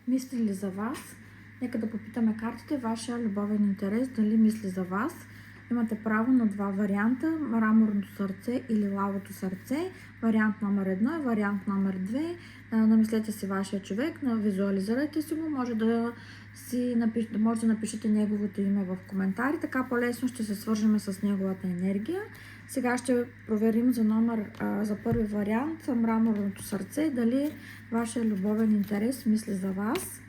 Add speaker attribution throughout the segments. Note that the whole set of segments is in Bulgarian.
Speaker 1: Мисли ли за вас? Нека да попитаме картите вашия любовен интерес, дали мисли за вас. Имате право на два варианта: мраморното сърце или лавото сърце. Вариант номер 1 и вариант номер 2. Намислете си вашия човек, визуализирайте си го, може да напишете неговото име в коментари, така по-лесно ще се свържем с неговата енергия. Сега ще проверим за първи вариант, мраморното сърце, дали вашия любовен интерес мисли за вас.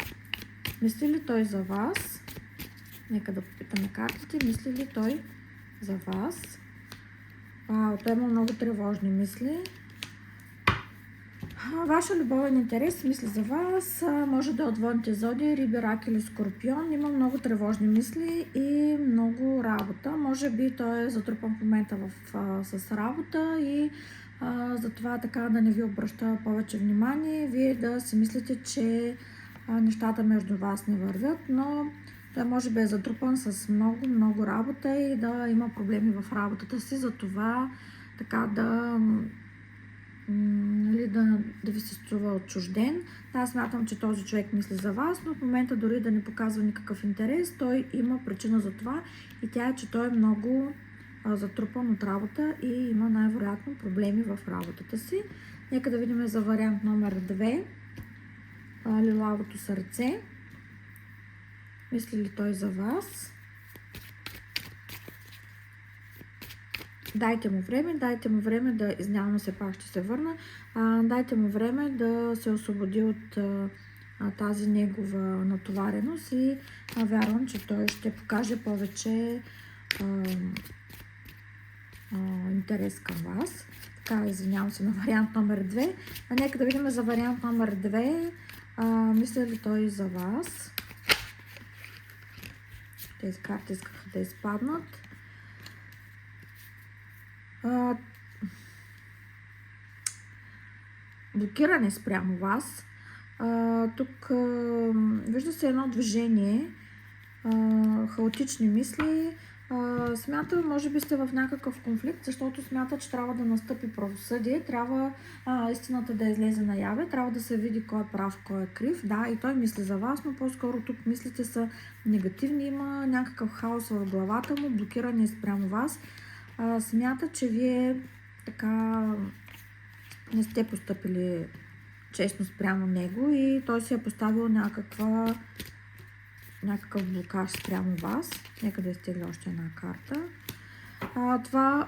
Speaker 1: Мисли ли той за вас? Нека да попитаме картите. Мисли ли той за вас? Той има много тревожни мисли. Вашия любовен интерес мисли за вас. Може да е от водните зодии, Риби, Рак или Скорпион. Има много тревожни мисли и много работа. Може би той е затрупан в момента с работа и затова така да не ви обръща повече внимание. Вие да си мислите, че нещата между вас не вървят, но той може би е затрупан с много работа и да има проблеми в работата си, затова така да ви се струва отчужден. Аз смятам, че този човек мисли за вас, но в момента дори да не показва никакъв интерес, той има причина за това и тя е, че той е много затрупан от работа и има най-вероятно проблеми в работата си. Нека да видим за вариант номер 2. Лилавото сърце. Мисли ли той за вас? Дайте му време да, изнявам се, пак ще се върна, дайте му време да се освободи от тази негова натовареност и вярвам, че той ще покаже повече интерес към вас. Така, извинявам се на вариант номер 2. Нека да видим за вариант номер 2. Мисля ли той за вас? Тези карти искаха да изпаднат. Блокиране спрямо вас. Тук вижда се едно движение, хаотични мисли. Смята, може би сте в някакъв конфликт, защото смята, че трябва да настъпи правосъдие, трябва истината да излезе наяве, трябва да се види кой е прав, кой е крив. Да, и той мисли за вас, но по-скоро тук мислите са негативни, има някакъв хаос в главата му, блокиране спрямо вас. Смята, че вие така не сте постъпили честно спрямо него и той си е поставил някакъв блокаж спрямо вас. Нека да изтегля още една карта. Това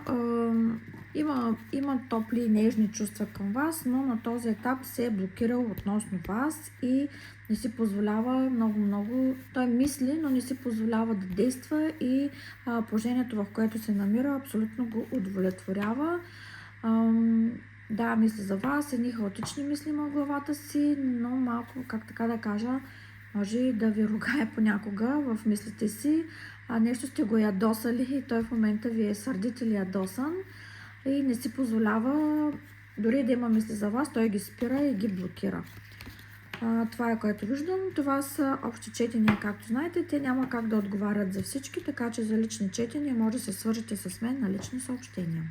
Speaker 1: има топли и нежни чувства към вас, но на този етап се е блокирал относно вас и не си позволява много. Той мисли, но не си позволява да действа и положението, в което се намира, абсолютно го удовлетворява. Да, мисли за вас, едни хаотични мисли има в главата си, но малко, как така да кажа, може и да ви ругае понякога в мислите си. Нещо сте го ядосали и той в момента ви е сърдит или ядосан и не си позволява, дори да има мисли за вас, той ги спира и ги блокира. Това е, което виждам. Това са общи четения, както знаете. Те няма как да отговарят за всички, така че за лични четения може да се свържете с мен на лични съобщения.